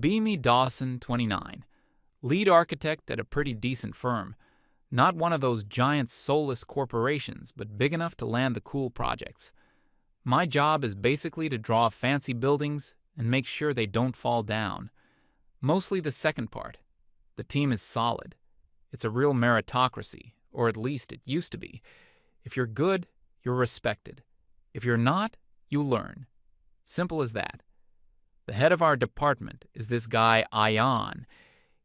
Beamy Dawson, 29, lead architect at a pretty decent firm. Not one of those giant soulless corporations, but big enough to land the cool projects. My job is basically to draw fancy buildings and make sure they don't fall down. Mostly the second part. The team is solid. It's a real meritocracy, or at least it used to be. If you're good, you're respected. If you're not, you learn. Simple as that. The head of our department is this guy, Ion.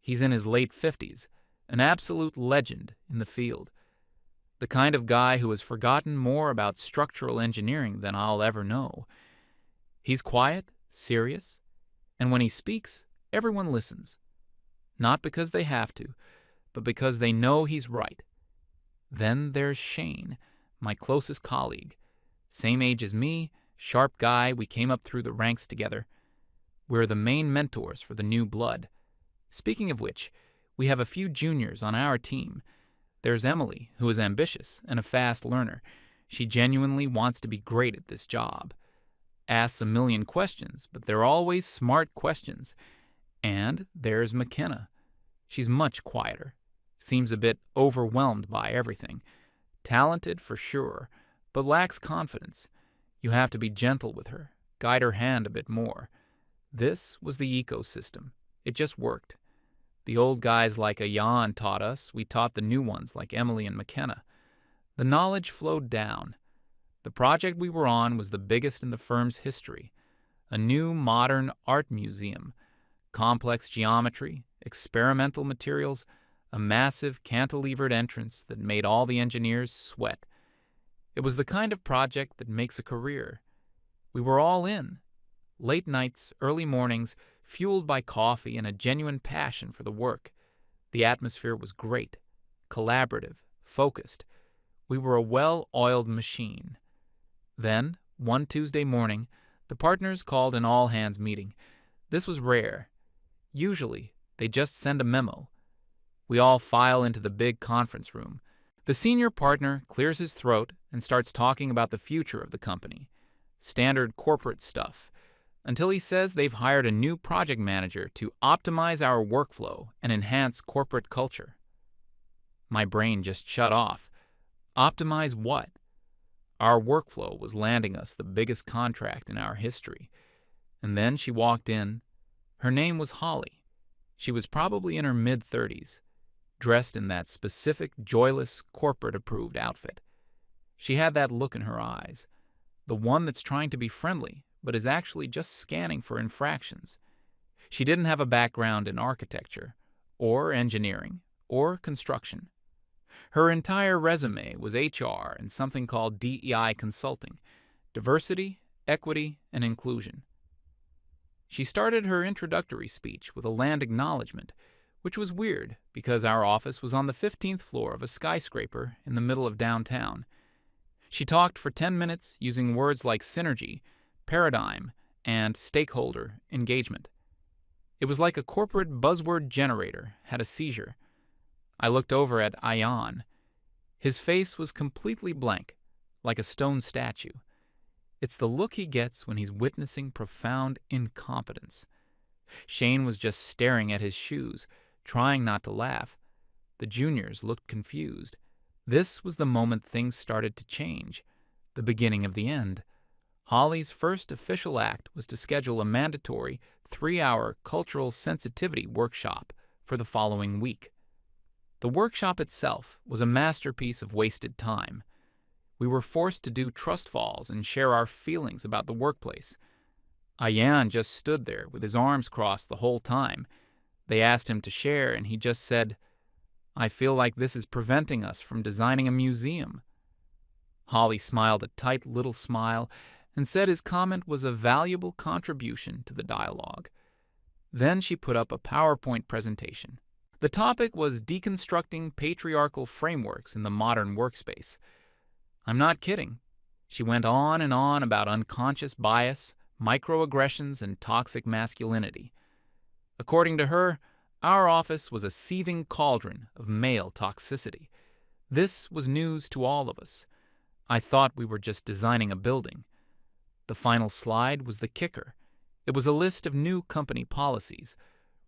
He's in his late 50s, an absolute legend in the field. The kind of guy who has forgotten more about structural engineering than I'll ever know. He's quiet, serious, and when he speaks, everyone listens. Not because they have to, but because they know he's right. Then there's Shane, my closest colleague. Same age as me, sharp guy, we came up through the ranks together. We're the main mentors for the new blood. Speaking of which, we have a few juniors on our team. There's Emily, who is ambitious and a fast learner. She genuinely wants to be great at this job. Asks a million questions, but they're always smart questions. And there's McKenna. She's much quieter. Seems a bit overwhelmed by everything. Talented for sure, but lacks confidence. You have to be gentle with her, guide her hand a bit more. This was the ecosystem. It just worked. The old guys like Ayan taught us, we taught the new ones like Emily and McKenna. The knowledge flowed down. The project we were on was the biggest in the firm's history. A new modern art museum. Complex geometry, experimental materials, a massive cantilevered entrance that made all the engineers sweat. It was the kind of project that makes a career. We were all in. Late nights, early mornings, fueled by coffee and a genuine passion for the work. The atmosphere was great, collaborative, focused. We were a well-oiled machine. Then, one Tuesday morning, the partners called an all-hands meeting. This was rare. Usually, they just send a memo. We all file into the big conference room. The senior partner clears his throat and starts talking about the future of the company. Standard corporate stuff. Until he says they've hired a new project manager to optimize our workflow and enhance corporate culture. My brain just shut off. Optimize what? Our workflow was landing us the biggest contract in our history. And then she walked in. Her name was Holly. She was probably in her mid-30s, dressed in that specific, joyless, corporate-approved outfit. She had that look in her eyes, the one that's trying to be friendly, but is actually just scanning for infractions. She didn't have a background in architecture, or engineering, or construction. Her entire resume was HR and something called DEI consulting, diversity, equity, and inclusion. She started her introductory speech with a land acknowledgement, which was weird because our office was on the 15th floor of a skyscraper in the middle of downtown. She talked for 10 minutes using words like synergy, paradigm, and stakeholder engagement. It was like a corporate buzzword generator had a seizure. I looked over at Ion. His face was completely blank, like a stone statue. It's the look he gets when he's witnessing profound incompetence. Shane was just staring at his shoes, trying not to laugh. The juniors looked confused. This was the moment things started to change, the beginning of the end. Holly's first official act was to schedule a mandatory 3-hour cultural sensitivity workshop for the following week. The workshop itself was a masterpiece of wasted time. We were forced to do trust falls and share our feelings about the workplace. Ayan just stood there with his arms crossed the whole time. They asked him to share, and he just said, "I feel like this is preventing us from designing a museum." Holly smiled a tight little smile and said his comment was a valuable contribution to the dialogue. Then she put up a PowerPoint presentation. The topic was deconstructing patriarchal frameworks in the modern workspace. I'm not kidding. She went on and on about unconscious bias, microaggressions, and toxic masculinity. According to her, our office was a seething cauldron of male toxicity. This was news to all of us. I thought we were just designing a building. The final slide was the kicker. It was a list of new company policies.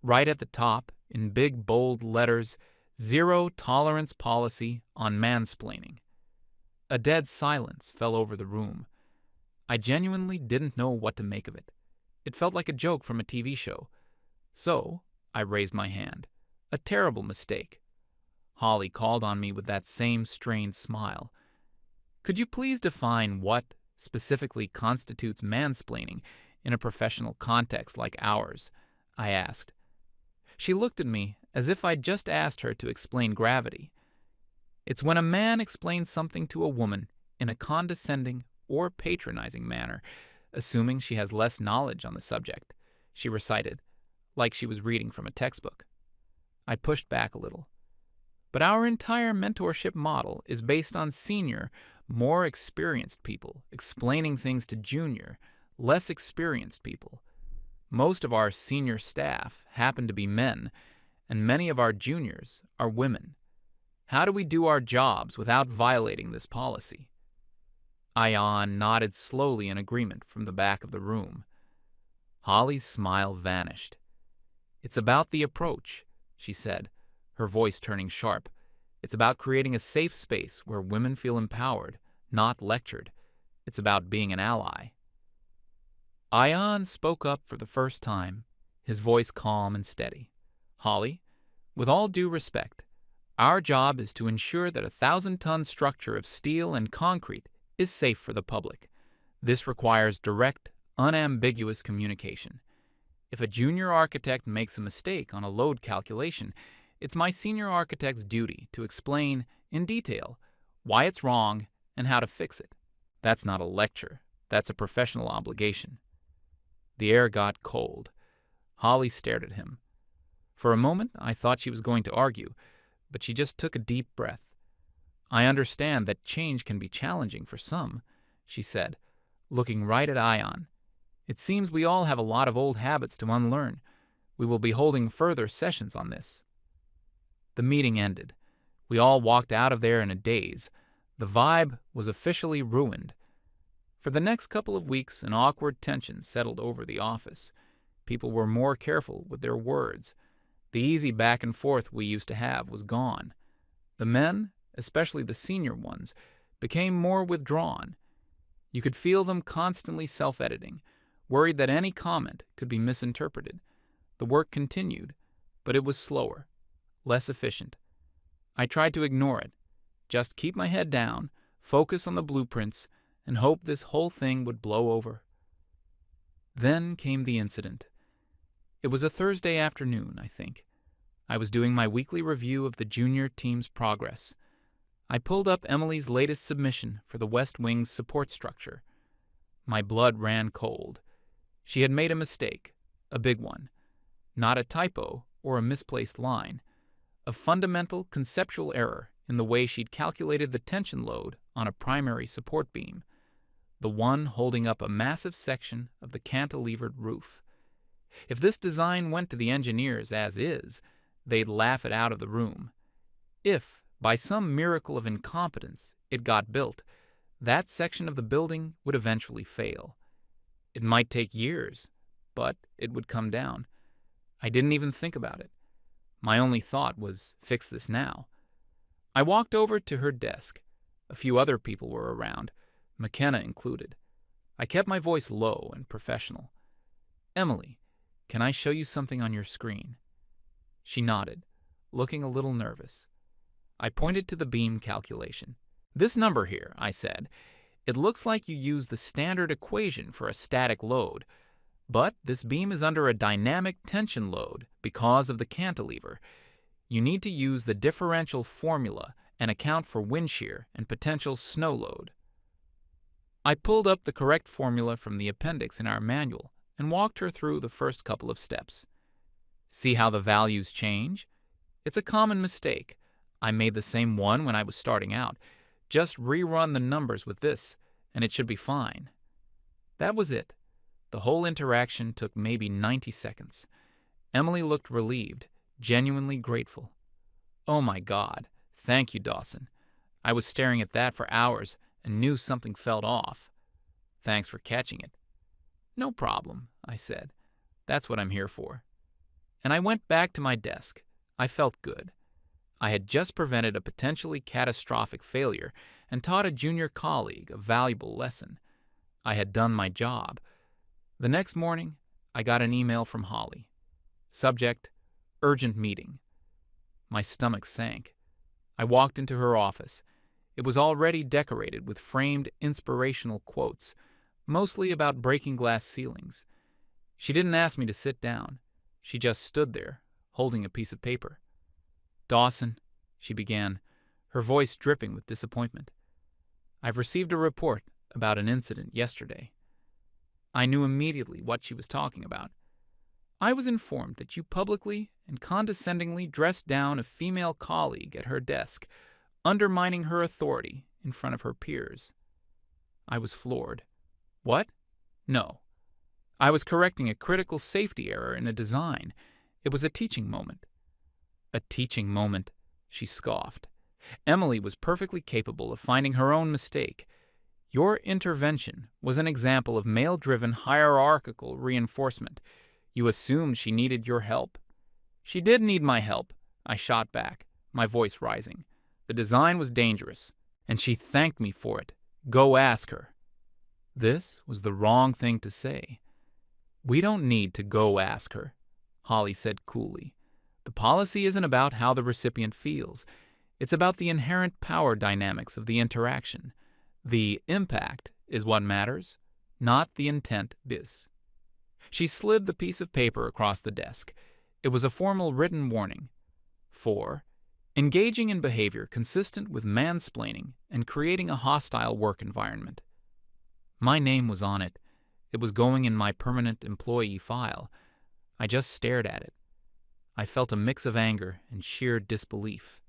Right at the top, in big bold letters, zero tolerance policy on mansplaining. A dead silence fell over the room. I genuinely didn't know what to make of it. It felt like a joke from a TV show. So, I raised my hand. A terrible mistake. Holly called on me with that same strained smile. Could you please define what specifically constitutes mansplaining in a professional context like ours? I asked. She looked at me as if I'd just asked her to explain gravity. It's when a man explains something to a woman in a condescending or patronizing manner, assuming she has less knowledge on the subject, she recited, like she was reading from a textbook. I pushed back a little. But our entire mentorship model is based on senior, more experienced people explaining things to junior, less experienced people. Most of our senior staff happen to be men, and many of our juniors are women. How do we do our jobs without violating this policy? Ion nodded slowly in agreement from the back of the room. Holly's smile vanished. It's about the approach, she said, her voice turning sharp. It's about creating a safe space where women feel empowered, not lectured. It's about being an ally. Ion spoke up for the first time, his voice calm and steady. Holly, with all due respect, our job is to ensure that a 1,000-ton structure of steel and concrete is safe for the public. This requires direct, unambiguous communication. If a junior architect makes a mistake on a load calculation, it's my senior architect's duty to explain, in detail, why it's wrong and how to fix it. That's not a lecture. That's a professional obligation. The air got cold. Holly stared at him. For a moment, I thought she was going to argue, but she just took a deep breath. I understand that change can be challenging for some, she said, looking right at Ion. It seems we all have a lot of old habits to unlearn. We will be holding further sessions on this. The meeting ended. We all walked out of there in a daze. The vibe was officially ruined. For the next couple of weeks, an awkward tension settled over the office. People were more careful with their words. The easy back and forth we used to have was gone. The men, especially the senior ones, became more withdrawn. You could feel them constantly self-editing, worried that any comment could be misinterpreted. The work continued, but it was slower, less efficient. I tried to ignore it, just keep my head down, focus on the blueprints, and hope this whole thing would blow over. Then came the incident. It was a Thursday afternoon, I think. I was doing my weekly review of the junior team's progress. I pulled up Emily's latest submission for the West Wing's support structure. My blood ran cold. She had made a mistake, a big one. Not a typo or a misplaced line. A fundamental conceptual error in the way she'd calculated the tension load on a primary support beam, the one holding up a massive section of the cantilevered roof. If this design went to the engineers as is, they'd laugh it out of the room. If, by some miracle of incompetence, it got built, that section of the building would eventually fail. It might take years, but it would come down. I didn't even think about it. My only thought was, fix this now. I walked over to her desk. A few other people were around, McKenna included. I kept my voice low and professional. Emily, can I show you something on your screen? She nodded, looking a little nervous. I pointed to the beam calculation. This number here, I said, it looks like you use the standard equation for a static load, but this beam is under a dynamic tension load because of the cantilever. You need to use the differential formula and account for wind shear and potential snow load. I pulled up the correct formula from the appendix in our manual and walked her through the first couple of steps. See how the values change? It's a common mistake. I made the same one when I was starting out. Just rerun the numbers with this, and it should be fine. That was it. The whole interaction took maybe 90 seconds. Emily looked relieved, genuinely grateful. Oh my God, thank you, Dawson. I was staring at that for hours and knew something felt off. Thanks for catching it. No problem, I said. That's what I'm here for. And I went back to my desk. I felt good. I had just prevented a potentially catastrophic failure and taught a junior colleague a valuable lesson. I had done my job. The next morning, I got an email from Holly. Subject, urgent meeting. My stomach sank. I walked into her office. It was already decorated with framed inspirational quotes, mostly about breaking glass ceilings. She didn't ask me to sit down. She just stood there, holding a piece of paper. "Dawson," she began, her voice dripping with disappointment. "I've received a report about an incident yesterday." I knew immediately what she was talking about. "I was informed that you publicly and condescendingly dressed down a female colleague at her desk, undermining her authority in front of her peers." I was floored. "What? No. I was correcting a critical safety error in a design. It was a teaching moment." "A teaching moment," she scoffed. "Emily was perfectly capable of finding her own mistake. Your intervention was an example of male-driven hierarchical reinforcement. You assumed she needed your help." "She did need my help," I shot back, my voice rising. "The design was dangerous, and she thanked me for it. Go ask her." This was the wrong thing to say. "We don't need to go ask her," Holly said coolly. "The policy isn't about how the recipient feels. It's about the inherent power dynamics of the interaction. The impact is what matters, not the intent bis." She slid the piece of paper across the desk. It was a formal written warning. For engaging in behavior consistent with mansplaining and creating a hostile work environment. My name was on it. It was going in my permanent employee file. I just stared at it. I felt a mix of anger and sheer disbelief.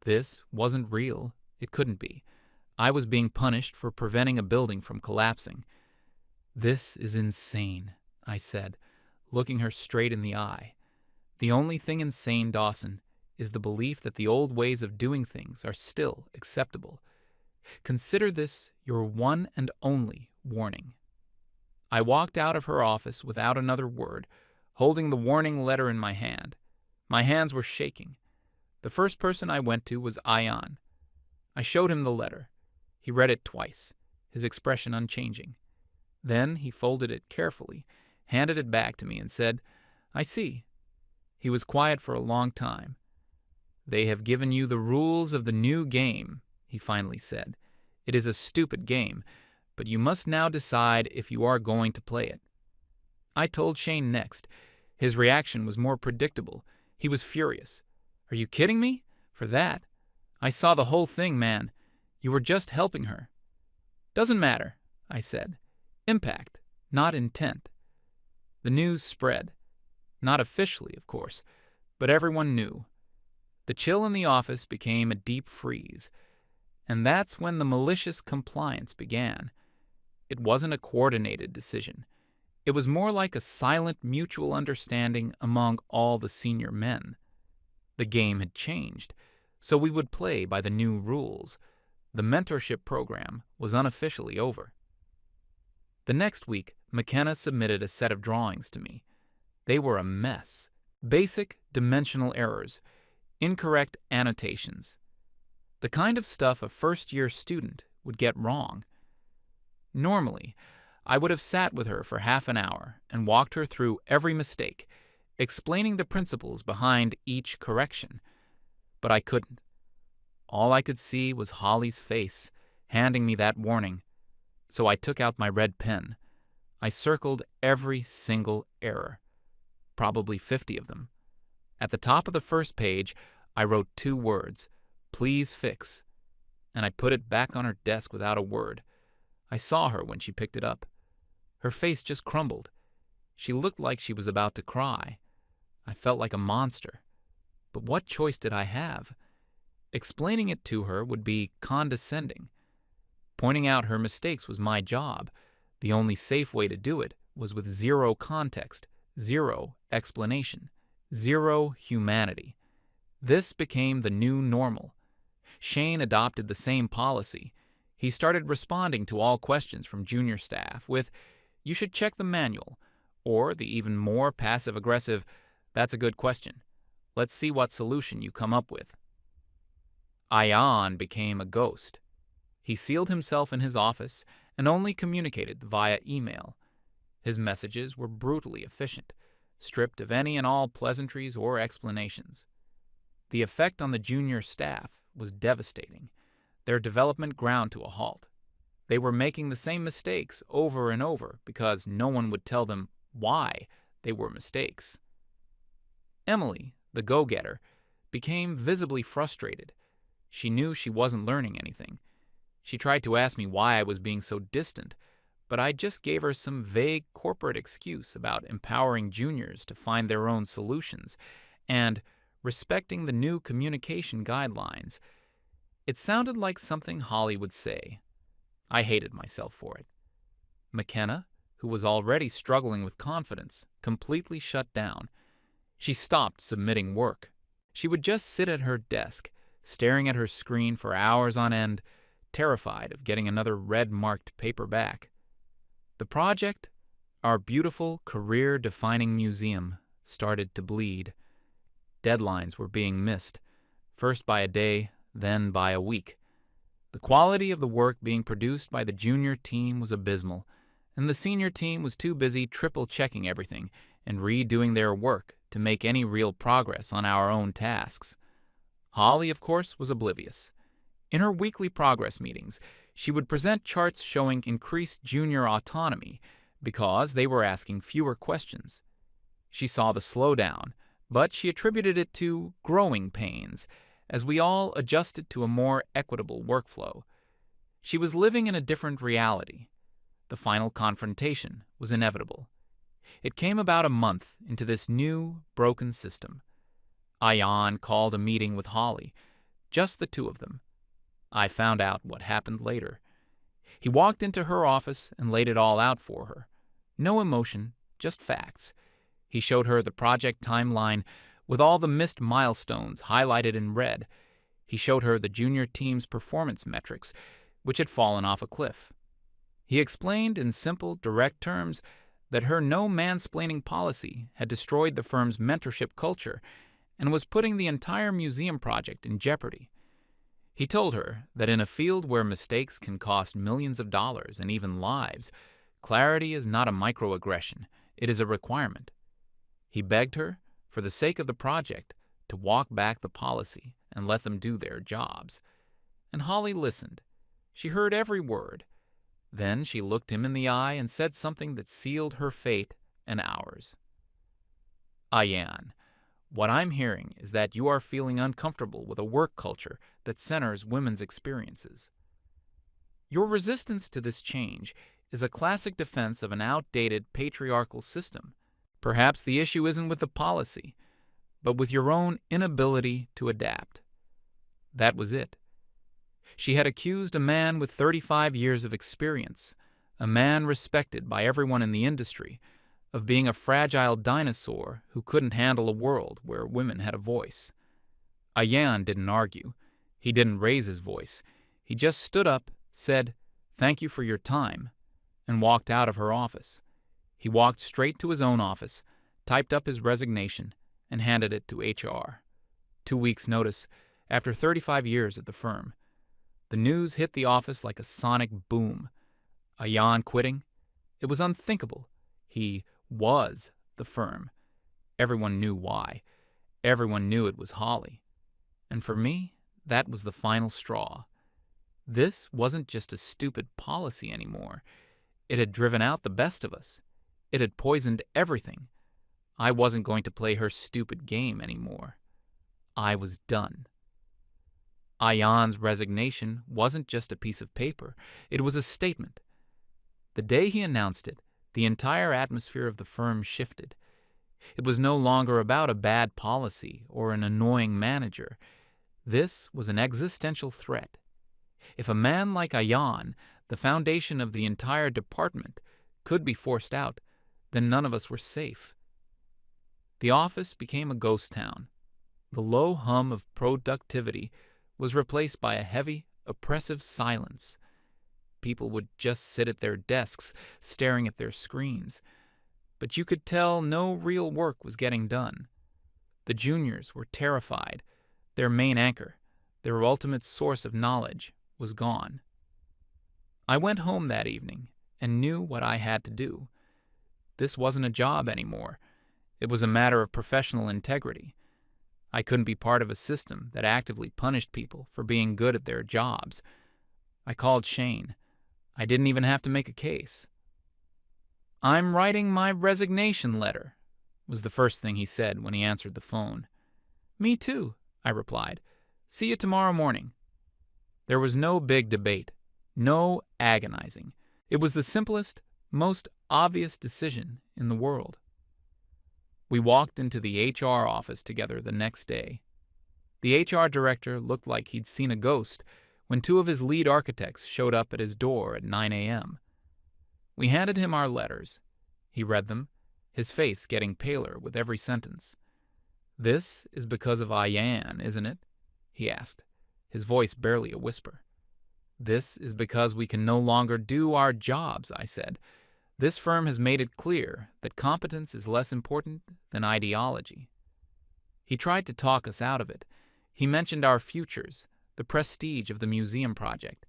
This wasn't real. It couldn't be. I was being punished for preventing a building from collapsing. "This is insane," I said, looking her straight in the eye. "The only thing insane, Dawson, is the belief that the old ways of doing things are still acceptable. Consider this your one and only warning." I walked out of her office without another word, holding the warning letter in my hand. My hands were shaking. The first person I went to was Ion. I showed him the letter. He read it twice, his expression unchanging. Then he folded it carefully, handed it back to me, and said, "I see." He was quiet for a long time. "They have given you the rules of the new game," he finally said. "It is a stupid game, but you must now decide if you are going to play it." I told Shane next. His reaction was more predictable. He was furious. "Are you kidding me? For that? I saw the whole thing, man. You were just helping her." "Doesn't matter," I said. "Impact, not intent." The news spread. Not officially, of course, but everyone knew. The chill in the office became a deep freeze. And that's when the malicious compliance began. It wasn't a coordinated decision. It was more like a silent mutual understanding among all the senior men. The game had changed, so we would play by the new rules. The mentorship program was unofficially over. The next week, McKenna submitted a set of drawings to me. They were a mess. Basic dimensional errors, incorrect annotations. The kind of stuff a first-year student would get wrong. Normally, I would have sat with her for half an hour and walked her through every mistake, explaining the principles behind each correction. But I couldn't. All I could see was Holly's face, handing me that warning. So I took out my red pen. I circled every single error, probably 50 of them. At the top of the first page, I wrote 2 words, "Please fix," and I put it back on her desk without a word. I saw her when she picked it up. Her face just crumbled. She looked like she was about to cry. I felt like a monster. But what choice did I have? Explaining it to her would be condescending. Pointing out her mistakes was my job. The only safe way to do it was with 0 context, 0 explanation, 0 humanity. This became the new normal. Shane adopted the same policy. He started responding to all questions from junior staff with, "You should check the manual," Or the even more passive-aggressive, "That's a good question. Let's see what solution you come up with." Ayan became a ghost. He sealed himself in his office and only communicated via email. His messages were brutally efficient, stripped of any and all pleasantries or explanations. The effect on the junior staff was devastating. Their development ground to a halt. They were making the same mistakes over and over because no one would tell them why they were mistakes. Emily, the go-getter, became visibly frustrated. She knew she wasn't learning anything. She tried to ask me why I was being so distant, but I just gave her some vague corporate excuse about empowering juniors to find their own solutions and respecting the new communication guidelines. It sounded like something Holly would say. I hated myself for it. McKenna, who was already struggling with confidence, completely shut down. She stopped submitting work. She would just sit at her desk, staring at her screen for hours on end, terrified of getting another red-marked paper back. The project, our beautiful, career-defining museum, started to bleed. Deadlines were being missed, first by a day, then by a week. The quality of the work being produced by the junior team was abysmal, and the senior team was too busy triple-checking everything and redoing their work to make any real progress on our own tasks. Holly, of course, was oblivious. In her weekly progress meetings, she would present charts showing increased junior autonomy because they were asking fewer questions. She saw the slowdown, but she attributed it to growing pains as we all adjusted to a more equitable workflow. She was living in a different reality. The final confrontation was inevitable. It came about a month into this new, broken system. Ayan called a meeting with Holly, just the two of them. I found out what happened later. He walked into her office and laid it all out for her. No emotion, just facts. He showed her the project timeline with all the missed milestones highlighted in red. He showed her the junior team's performance metrics, which had fallen off a cliff. He explained in simple, direct terms that her no mansplaining policy had destroyed the firm's mentorship culture and was putting the entire museum project in jeopardy. He told her that in a field where mistakes can cost millions of dollars and even lives, clarity is not a microaggression, it is a requirement. He begged her, for the sake of the project, to walk back the policy and let them do their jobs. And Holly listened. She heard every word. Then she looked him in the eye and said something that sealed her fate and ours. "Ayan, what I'm hearing is that you are feeling uncomfortable with a work culture that centers women's experiences. Your resistance to this change is a classic defense of an outdated patriarchal system. Perhaps the issue isn't with the policy, but with your own inability to adapt." That was it. She had accused a man with 35 years of experience, a man respected by everyone in the industry, of being a fragile dinosaur who couldn't handle a world where women had a voice. Ayan didn't argue. He didn't raise his voice. He just stood up, said, "Thank you for your time," and walked out of her office. He walked straight to his own office, typed up his resignation, and handed it to HR. 2 weeks' notice, after 35 years at the firm. The news hit the office like a sonic boom. Ayan quitting? It was unthinkable. He was the firm. Everyone knew why. Everyone knew it was Holly. And for me, that was the final straw. This wasn't just a stupid policy anymore. It had driven out the best of us. It had poisoned everything. I wasn't going to play her stupid game anymore. I was done. Ayan's resignation wasn't just a piece of paper. It was a statement. The day he announced it, the entire atmosphere of the firm shifted. It was no longer about a bad policy or an annoying manager. This was an existential threat. If a man like Ayan, the foundation of the entire department, could be forced out, then none of us were safe. The office became a ghost town. The low hum of productivity was replaced by a heavy, oppressive silence. People would just sit at their desks, staring at their screens. but you could tell no real work was getting done. The juniors were terrified. Their main anchor, their ultimate source of knowledge, was gone. I went home that evening and knew what I had to do. This wasn't a job anymore. It was a matter of professional integrity. I couldn't be part of a system that actively punished people for being good at their jobs. I called Shane. I didn't even have to make a case. "I'm writing my resignation letter," was the first thing he said when he answered the phone. "Me too," I replied. "See you tomorrow morning." There was no big debate, no agonizing. It was the simplest, most obvious decision in the world. We walked into the HR office together the next day. The HR director looked like he'd seen a ghost when two of his lead architects showed up at his door at 9 a.m. We handed him our letters. He read them, his face getting paler with every sentence. "This is because of Ayan, isn't it?" he asked, his voice barely a whisper. "This is because we can no longer do our jobs," I said. "This firm has made it clear that competence is less important than ideology." He tried to talk us out of it. He mentioned our futures, the prestige of the museum project.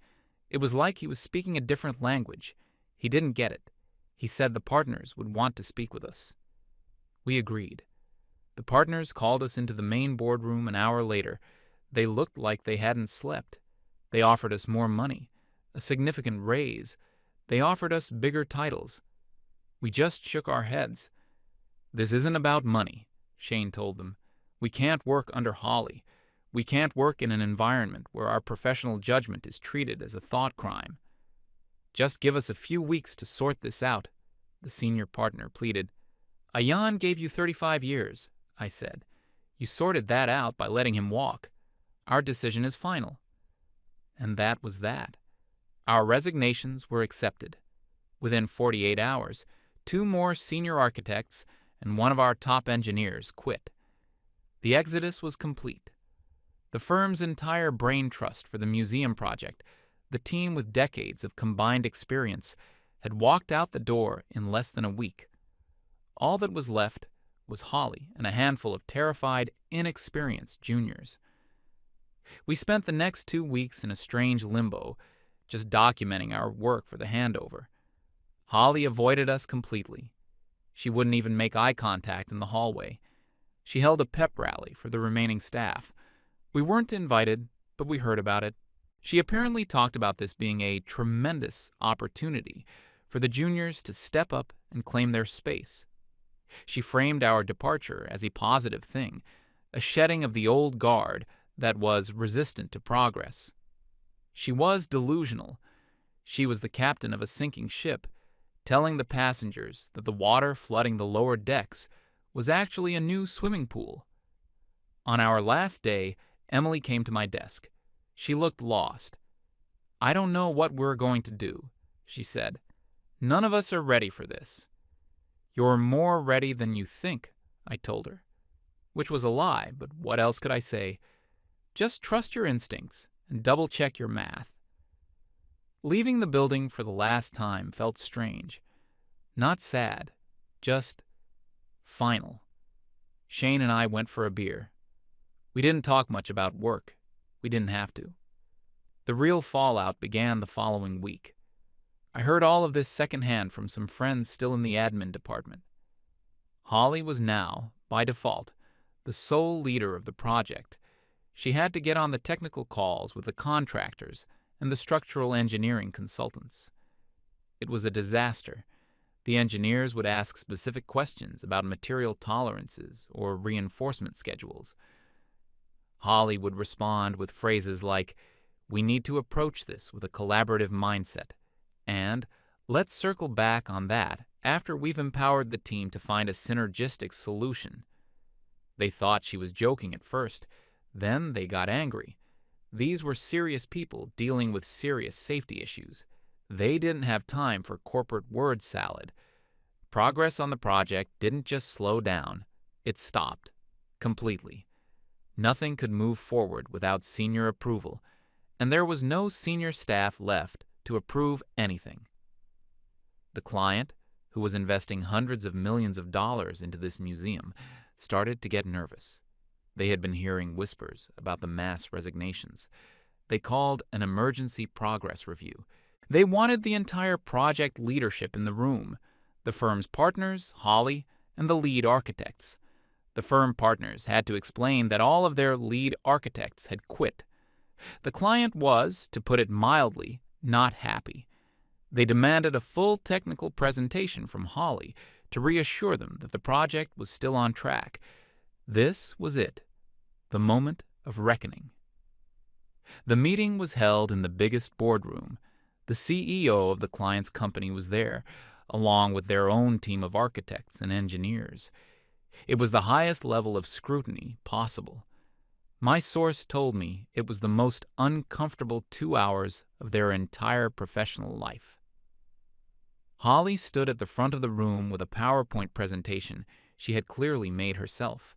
It was like he was speaking a different language. He didn't get it. He said the partners would want to speak with us. We agreed. The partners called us into the main boardroom an hour later. They looked like they hadn't slept. They offered us more money, a significant raise. They offered us bigger titles. We just shook our heads. "This isn't about money," Shane told them. "We can't work under Holly. We can't work in an environment where our professional judgment is treated as a thought crime." "Just give us a few weeks to sort this out," the senior partner pleaded. "Ayan gave you 35 years, I said. "You sorted that out by letting him walk. Our decision is final." And that was that. Our resignations were accepted. Within 48 hours, 2 more senior architects and one of our top engineers quit. The exodus was complete. The firm's entire brain trust for the museum project, the team with decades of combined experience, had walked out the door in less than a week. All that was left was Holly and a handful of terrified, inexperienced juniors. We spent the next 2 weeks in a strange limbo, just documenting our work for the handover. Holly avoided us completely. She wouldn't even make eye contact in the hallway. She held a pep rally for the remaining staff. We weren't invited, but we heard about it. She apparently talked about this being a tremendous opportunity for the juniors to step up and claim their space. She framed our departure as a positive thing, a shedding of the old guard that was resistant to progress. She was delusional. She was the captain of a sinking ship, telling the passengers that the water flooding the lower decks was actually a new swimming pool. On our last day, Emily came to my desk. She looked lost. "I don't know what we're going to do," she said. "None of us are ready for this." "You're more ready than you think," I told her. Which was a lie, but what else could I say? Just trust your instincts and double-check your math. Leaving the building for the last time felt strange. Not sad, just final. Shane and I went for a beer. We didn't talk much about work. We didn't have to. The real fallout began the following week. I heard all of this secondhand from some friends still in the admin department. Holly was now, by default, the sole leader of the project. She had to get on the technical calls with the contractors and the structural engineering consultants. It was a disaster. The engineers would ask specific questions about material tolerances or reinforcement schedules. Holly would respond with phrases like, "We need to approach this with a collaborative mindset," and "Let's circle back on that after we've empowered the team to find a synergistic solution." They thought she was joking at first. Then they got angry. These were serious people dealing with serious safety issues. They didn't have time for corporate word salad. Progress on the project didn't just slow down. It stopped. Completely. Nothing could move forward without senior approval, and there was no senior staff left to approve anything. The client, who was investing hundreds of millions of dollars into this museum, started to get nervous. They had been hearing whispers about the mass resignations. They called an emergency progress review. They wanted the entire project leadership in the room, the firm's partners, Holly, and the lead architects. The firm partners had to explain that all of their lead architects had quit. The client was, to put it mildly, not happy. They demanded a full technical presentation from Holly to reassure them that the project was still on track. This was it, the moment of reckoning. The meeting was held in the biggest boardroom. The CEO of the client's company was there, along with their own team of architects and engineers. It was the highest level of scrutiny possible. My source told me it was the most uncomfortable 2 hours of their entire professional life. Holly stood at the front of the room with a PowerPoint presentation she had clearly made herself.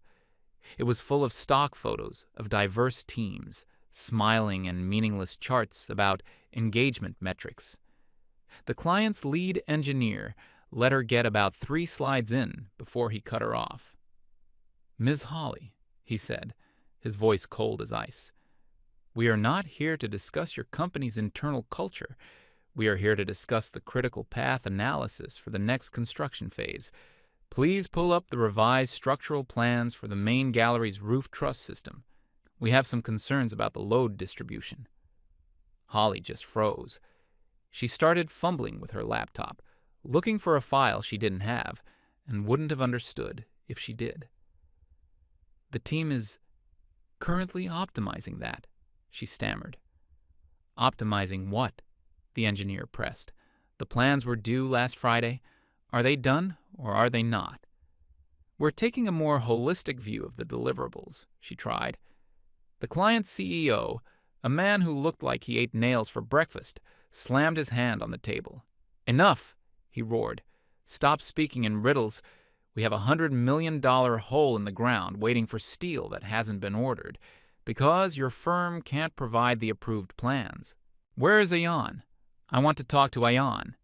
It was full of stock photos of diverse teams, smiling and meaningless charts about engagement metrics. The client's lead engineer let her get about 3 slides in before he cut her off. "Ms. Holly," he said, his voice cold as ice, "we are not here to discuss your company's internal culture. We are here to discuss the critical path analysis for the next construction phase. Please pull up the revised structural plans for the main gallery's roof truss system. We have some concerns about the load distribution." Holly just froze. She started fumbling with her laptop, looking for a file she didn't have, and wouldn't have understood if she did. "The team is currently optimizing that," she stammered. "Optimizing what?" the engineer pressed. "The plans were due last Friday. Are they done, or are they not?" "We're taking a more holistic view of the deliverables," she tried. The client's CEO, a man who looked like he ate nails for breakfast, slammed his hand on the table. "Enough!" he roared. "Stop speaking in riddles. We have $100 million hole in the ground waiting for steel that hasn't been ordered, because your firm can't provide the approved plans. Where is Ayan? I want to talk to Ayan."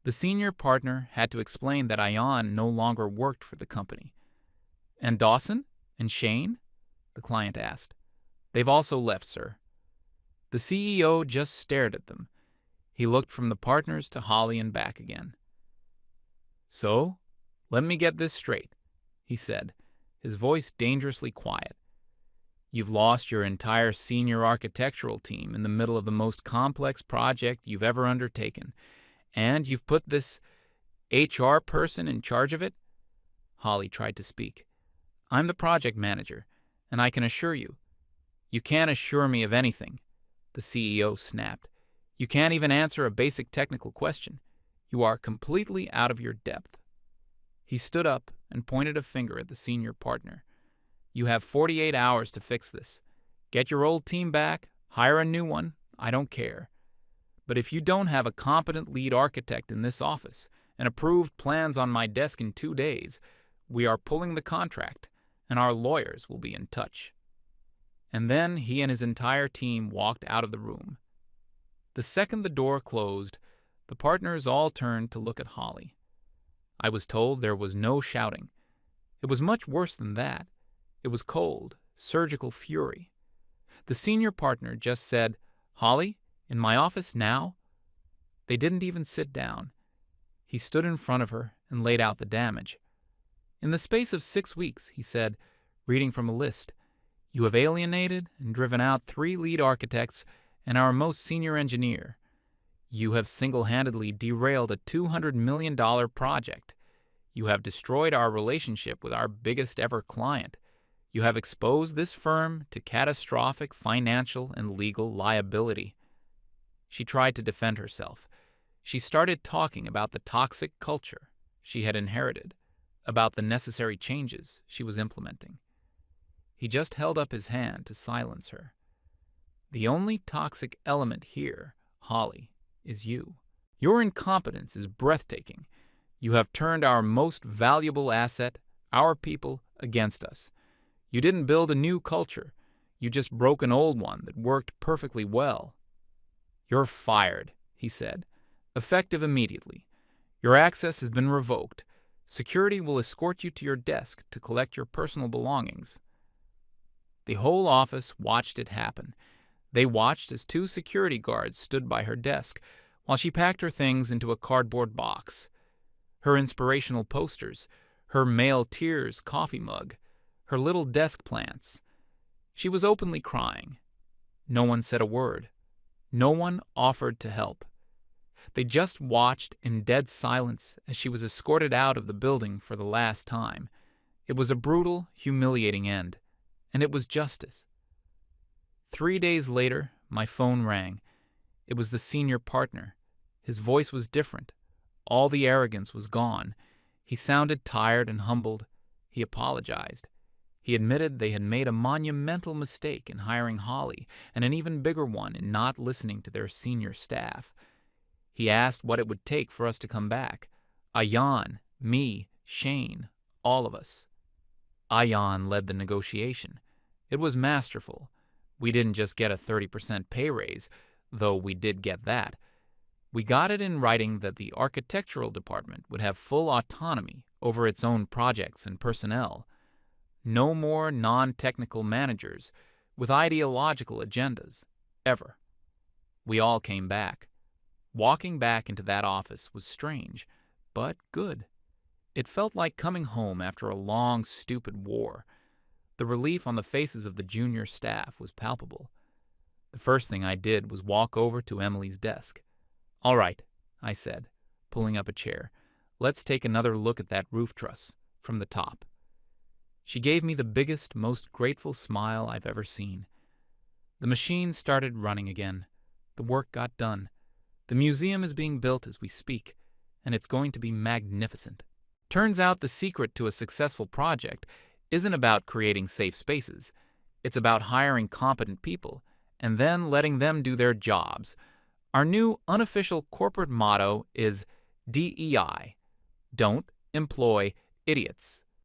The senior partner had to explain that Ayan no longer worked for the company. "And Dawson? And Shane?" the client asked. "They've also left, sir." The CEO just stared at them. He looked from the partners to Holly and back again. "So, let me get this straight," he said, his voice dangerously quiet. "You've lost your entire senior architectural team in the middle of the most complex project you've ever undertaken, and you've put this HR person in charge of it?" Holly tried to speak. "I'm the project manager, and I can assure you—" "You can't assure me of anything," the CEO snapped. "You can't even answer a basic technical question. You are completely out of your depth." He stood up and pointed a finger at the senior partner. "You have 48 hours to fix this. Get your old team back, hire a new one, I don't care. But if you don't have a competent lead architect in this office and approved plans on my desk in 2 days, we are pulling the contract, and our lawyers will be in touch." And then he and his entire team walked out of the room. The second the door closed, the partners all turned to look at Holly. I was told there was no shouting. It was much worse than that. It was cold, surgical fury. The senior partner just said, "Holly, in my office now?" They didn't even sit down. He stood in front of her and laid out the damage. "In the space of 6 weeks," he said, reading from a list, "you have alienated and driven out 3 lead architects and our most senior engineer. You have single-handedly derailed a $200 million project. You have destroyed our relationship with our biggest ever client. You have exposed this firm to catastrophic financial and legal liability." She tried to defend herself. She started talking about the toxic culture she had inherited, about the necessary changes she was implementing. He just held up his hand to silence her. "The only toxic element here, Holly, is you. Your incompetence is breathtaking. You have turned our most valuable asset, our people, against us. You didn't build a new culture. You just broke an old one that worked perfectly well." "You're fired," he said, "effective immediately. Your access has been revoked. Security will escort you to your desk to collect your personal belongings." The whole office watched it happen. They watched as 2 security guards stood by her desk while she packed her things into a cardboard box. Her inspirational posters, her male tears coffee mug, her little desk plants. She was openly crying. No one said a word. No one offered to help. They just watched in dead silence as she was escorted out of the building for the last time. It was a brutal, humiliating end, and it was justice. 3 days later, my phone rang. It was the senior partner. His voice was different. All the arrogance was gone. He sounded tired and humbled. He apologized. He admitted they had made a monumental mistake in hiring Holly, and an even bigger one in not listening to their senior staff. He asked what it would take for us to come back. Ayan, me, Shane, all of us. Ayan led the negotiation. It was masterful. We didn't just get a 30% pay raise, though we did get that. We got it in writing that the architectural department would have full autonomy over its own projects and personnel. No more non-technical managers with ideological agendas, ever. We all came back. Walking back into that office was strange, but good. It felt like coming home after a long, stupid war. The relief on the faces of the junior staff was palpable. The first thing I did was walk over to Emily's desk. "All right," I said, pulling up a chair. "Let's take another look at that roof truss, from the top." She gave me the biggest, most grateful smile I've ever seen. The machine started running again. The work got done. The museum is being built as we speak, and it's going to be magnificent. Turns out the secret to a successful project isn't about creating safe spaces. It's about hiring competent people and then letting them do their jobs. Our new unofficial corporate motto is DEI. Don't employ idiots.